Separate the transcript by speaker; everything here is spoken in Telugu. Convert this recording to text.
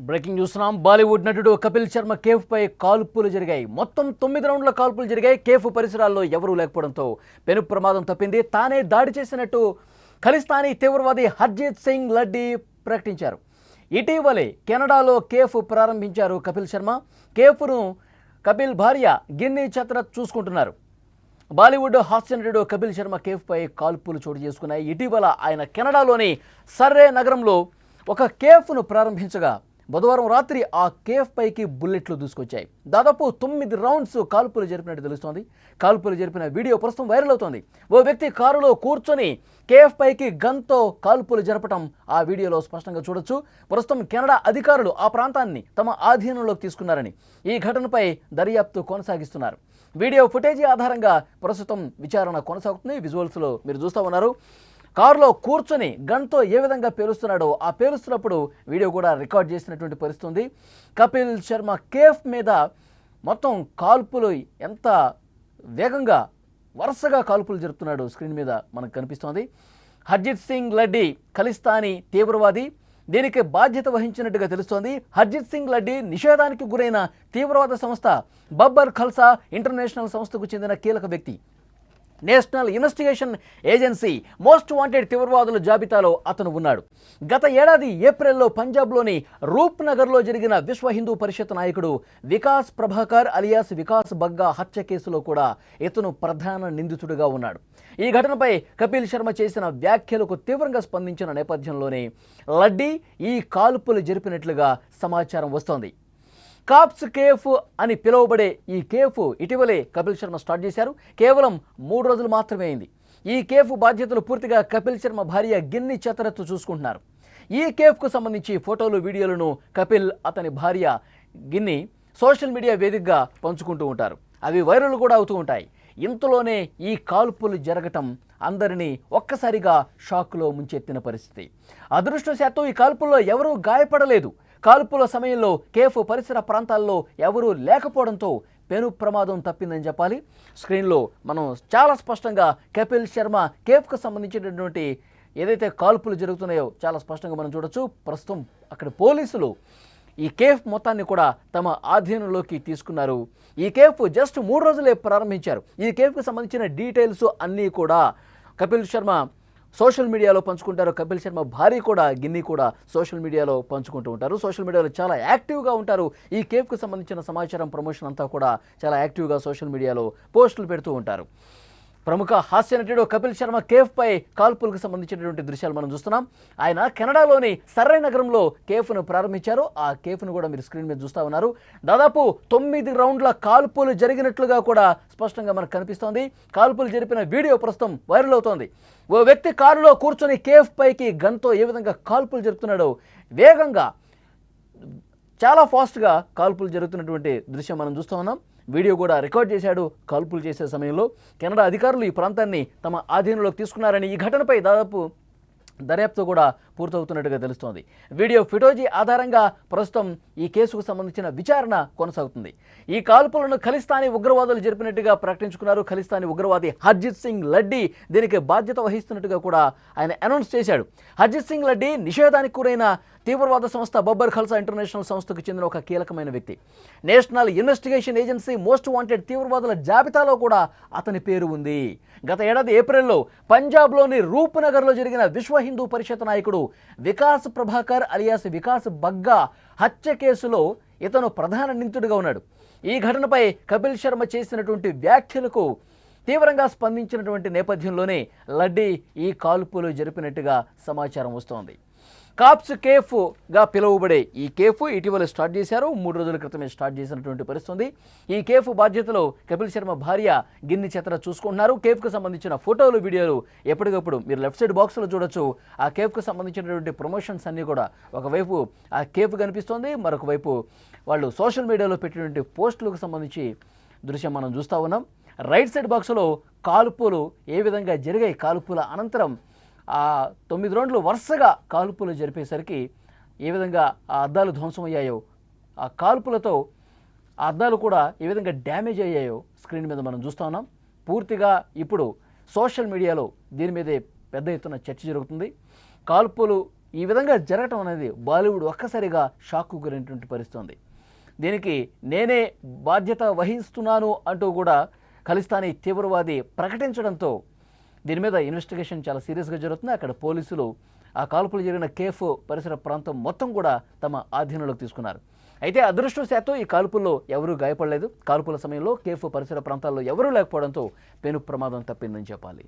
Speaker 1: బ్రేకింగ్ చూస్తున్నాం. బాలీవుడ్ నటుడు కపిల్ శర్మ కేఫ్ పై కాల్పులు జరిగాయి. మొత్తం 9 రౌండ్ల కాల్పులు జరిగాయి. కేఫ్ పరిసరాల్లో ఎవరూ లేకపోవడంతో పెను ప్రమాదం తప్పింది. తానే దాడి చేసినట్టు ఖలిస్తానీ తీవ్రవాది హర్జీత్ సింగ్ లడ్డీ ప్రకటించారు. ఇటీవలే కెనడాలో కేఫ్ ప్రారంభించారు కపిల్ శర్మ. కేఫ్ను కపిల్ భార్య గిన్నీ చత్రత్ చూసుకుంటున్నారు. బాలీవుడ్ హాస్య నటుడు కపిల్ శర్మ కేఫ్ పై కాల్పులు చోటు చేసుకున్నాయి. ఇటీవల ఆయన కెనడాలోని సర్రే నగరంలో ఒక కేఫ్ను ప్రారంభించగా బుధవారం రాత్రి ఆ కేఫ్ పైకి బుల్లెట్లు దూసుకొచ్చాయి. దాదాపు 9 రౌండ్స్ కాల్పులు జరిపినట్టు తెలుస్తోంది. కాల్పులు జరిపిన వీడియో ప్రస్తుతం వైరల్ అవుతోంది. ఓ వ్యక్తి కారులో కూర్చొని కేఫ్ పైకి గన్తో కాల్పులు జరపడం ఆ వీడియోలో స్పష్టంగా చూడొచ్చు. ప్రస్తుతం కెనడా అధికారులు ఆ ప్రాంతాన్ని తమ ఆధీనంలోకి తీసుకున్నారని, ఈ ఘటనపై దర్యాప్తు కొనసాగిస్తున్నారు. వీడియో ఫుటేజీ ఆధారంగా ప్రస్తుతం విచారణ కొనసాగుతుంది. విజువల్స్లో మీరు చూస్తూ ఉన్నారు. కారులో కూర్చొని గన్తో ఏ విధంగా పేలుస్తున్నాడో ఆ పేలుస్తున్నప్పుడు వీడియో కూడా రికార్డ్ చేసినటువంటి పరిస్థితి ఉంది. కపిల్ శర్మ కేఫ్ మీద మొత్తం కాల్పులు ఎంత వేగంగా వరుసగా కాల్పులు జరుపుతున్నాడు స్క్రీన్ మీద మనకు కనిపిస్తోంది. హర్జీత్ సింగ్ లడ్డీ ఖలిస్తానీ తీవ్రవాది, దీనికి బాధ్యత వహించినట్టుగా తెలుస్తోంది. హర్జీత్ సింగ్ లడ్డీ నిషేధానికి గురైన తీవ్రవాద సంస్థ బబ్బర్ ఖల్సా ఇంటర్నేషనల్ సంస్థకు చెందిన కీలక వ్యక్తి. National Investigation Agency most wanted తీవ్రవాదుల జాబితాలో అతను ఉన్నాడు. గత ఏడాది ఏప్రిల్లో పంజాబ్లోని రూప్ నగర్లో జరిగిన విశ్వ హిందూ పరిషత్ నాయకుడు వికాస్ ప్రభాకర్ అలియాస్ వికాస్ బగ్గా హత్య కేసులో కూడా ఇతను ప్రధాన నిందితుడిగా ఉన్నాడు. ఈ ఘటనపై కపిల్ శర్మ చేసిన వ్యాఖ్యలకు తీవ్రంగా స్పందించిన నేపథ్యంలోనే లడ్డీ ఈ కాల్పులు జరిపినట్లుగా సమాచారం వస్తోంది. కాప్స్ కేఫ్ అని పిలువబడే ఈ కేఫ్ ఇటీవలే కపిల్ శర్మ స్టార్ట్ చేశారు. కేవలం 3 రోజులు మాత్రమే అయింది. ఈ కేఫ్ బాధ్యతలు పూర్తిగా కపిల్ శర్మ భార్య గిన్ని చతరత్ చూసుకుంటున్నారు. ఈ కేఫ్కు సంబంధించి ఫోటోలు, వీడియోలను కపిల్, అతని భార్య గిన్ని సోషల్ మీడియా వేదికగా పంచుకుంటూ ఉంటారు. అవి వైరల్ కూడా అవుతూ ఉంటాయి. ఇంతలోనే ఈ కాల్పులు జరగటం అందరినీ ఒక్కసారిగా షాక్లో ముంచెత్తిన పరిస్థితి. అదృష్టవశాత్తు ఈ కాల్పుల్లో ఎవరూ గాయపడలేదు. కాల్పుల సమయంలో కేఫ్ పరిసర ప్రాంతాల్లో ఎవరూ లేకపోవడంతో పెను ప్రమాదం తప్పిందని చెప్పాలి. స్క్రీన్లో మనం చాలా స్పష్టంగా కపిల్ శర్మ కేఫ్కు సంబంధించినటువంటి ఏదైతే కాల్పులు జరుగుతున్నాయో చాలా స్పష్టంగా మనం చూడొచ్చు. ప్రస్తుతం అక్కడ పోలీసులు ఈ కేఫ్ మొత్తాన్ని కూడా తమ ఆధీనంలోకి తీసుకున్నారు. ఈ కేఫ్ జస్ట్ 3 రోజులే ప్రారంభించారు. ఈ కేఫ్కు సంబంధించిన డీటెయిల్స్ అన్నీ కూడా కపిల్ శర్మ సోషల్ మీడియాలో పంచుకుంటారు. కపిల్ శర్మ భార్య కూడా గిన్ని కూడా సోషల్ మీడియాలో పంచుకుంటూ ఉంటారు. సోషల్ మీడియాలో చాలా యాక్టివ్గా ఉంటారు. ఈ కేఫ్కు సంబంధించిన సమాచారం, ప్రమోషన్ అంతా కూడా చాలా యాక్టివ్గా సోషల్ మీడియాలో పోస్టులు పెడుతూ ఉంటారు. ప్రముఖ హాస్య నటుడు కపిల్ శర్మ కేఫ్ పై కాల్పులకు సంబంధించినటువంటి దృశ్యాలు మనం చూస్తున్నాం. ఆయన కెనడాలోని సర్రే నగరంలో కేఫ్ను ప్రారంభించారు. ఆ కేఫ్ను కూడా మీరు స్క్రీన్ మీద చూస్తూ ఉన్నారు. దాదాపు 9 రౌండ్ల కాల్పులు జరిగినట్లుగా కూడా స్పష్టంగా మనకు కనిపిస్తోంది. కాల్పులు జరిపిన వీడియో ప్రస్తుతం వైరల్ అవుతోంది. ఓ వ్యక్తి కారులో కూర్చొని కేఫ్ పైకి గన్తో ఏ విధంగా కాల్పులు జరుపుతున్నాడో, వేగంగా చాలా ఫాస్ట్గా కాల్పులు జరుగుతున్నటువంటి దృశ్యం మనం చూస్తూ ఉన్నాం. వీడియో కూడా రికార్డ్ చేశాడు. కాల్పులు చేసే సమయంలో కెనడా అధికారులు ఈ ప్రాంతాన్ని తమ ఆధీనంలోకి తీసుకున్నారని, ఈ ఘటనపై దాదాపు దర్యాప్తు కూడా పూర్తవుతున్నట్టుగా తెలుస్తోంది. వీడియో ఫుటేజీ ఆధారంగా ప్రస్తుతం ఈ కేసుకు సంబంధించిన విచారణ కొనసాగుతుంది. ఈ కాల్పులను ఖలిస్తానీ ఉగ్రవాదులు జరిపినట్టుగా ప్రకటించుకున్నారు. ఖలిస్తానీ ఉగ్రవాది హర్జీత్ సింగ్ లడ్డీ దీనికి బాధ్యత వహిస్తున్నట్టుగా కూడా ఆయన అనౌన్స్ చేశాడు. హర్జీత్ సింగ్ లడ్డీ నిషేధానికి గురైన తీవ్రవాద సంస్థ బబ్బర్ ఖల్సా ఇంటర్నేషనల్ సంస్థకు చెందిన ఒక కీలకమైన వ్యక్తి. National Investigation Agency most wanted తీవ్రవాదుల జాబితాలో కూడా అతని పేరు ఉంది. గత ఏడాది ఏప్రిల్లో పంజాబ్లోని రూప్ నగర్లో జరిగిన విశ్వ హిందూ పరిషత్ నాయకుడు వికాస్ ప్రభాకర్ అలియాస్ వికాస్ బగ్గా హత్య కేసులో ఇతను ప్రధాన నిందితుడిగా ఉన్నాడు. ఈ ఘటనపై కపిల్ శర్మ చేసినటువంటి వ్యాఖ్యలకు తీవ్రంగా స్పందించినటువంటి నేపథ్యంలోనే లడ్డీ ఈ కాల్పులు జరిపినట్టుగా సమాచారం వస్తోంది. కాప్స్ కేఫ్గా పిలువబడే ఈ కేఫ్ ఇటీవల స్టార్ట్ చేశారు. 3 రోజుల క్రితమే స్టార్ట్ చేసినటువంటి పరిస్థితి. ఈ కేఫ్ బాధ్యతలో కపిల్ శర్మ భార్య గిన్ని చతరత్ చూసుకుంటున్నారు. కేఫ్కు సంబంధించిన ఫోటోలు, వీడియోలు ఎప్పటికప్పుడు మీరు లెఫ్ట్ సైడ్ బాక్స్లో చూడొచ్చు. ఆ కేఫ్కు సంబంధించినటువంటి ప్రమోషన్స్ అన్నీ కూడా ఒకవైపు ఆ కేఫ్ కనిపిస్తోంది, మరొక వైపు వాళ్ళు సోషల్ మీడియాలో పెట్టినటువంటి పోస్టులకు సంబంధించి దృశ్యం మనం చూస్తూ ఉన్నాం. రైట్ సైడ్ బాక్స్లో కాల్పులు ఏ విధంగా జరిగాయి, కాల్పుల అనంతరం ఆ 9 రౌండ్లు వరుసగా కాల్పులు జరిపేసరికి ఏ విధంగా ఆ అద్దాలు ధ్వంసమయ్యాయో, ఆ కాల్పులతో ఆ అద్దాలు కూడా ఏ విధంగా డ్యామేజ్ అయ్యాయో స్క్రీన్ మీద మనం చూస్తూ ఉన్నాం. పూర్తిగా ఇప్పుడు సోషల్ మీడియాలో దీని మీదే పెద్ద ఎత్తున చర్చ జరుగుతుంది. కాల్పులు ఈ విధంగా జరగటం అనేది బాలీవుడ్ ఒక్కసారిగా షాక్కు గురైనటువంటి పరిస్థితుంది. దీనికి నేనే బాధ్యత వహిస్తున్నాను అంటూ కూడా ఖలిస్తానీ తీవ్రవాది ప్రకటించడంతో దీని మీద ఇన్వెస్టిగేషన్ చాలా సీరియస్గా జరుగుతుంది. అక్కడ పోలీసులు ఆ కాల్పులు జరిగిన కేఫ్ పరిసర ప్రాంతం మొత్తం కూడా తమ ఆధీనంలోకి తీసుకున్నారు. అయితే అదృష్టవశాత్తు ఈ కాల్పుల్లో ఎవరూ గాయపడలేదు. కాల్పుల సమయంలో కేఫ్ పరిసర ప్రాంతాల్లో ఎవరూ లేకపోవడంతో పెను ప్రమాదం తప్పిందని చెప్పాలి.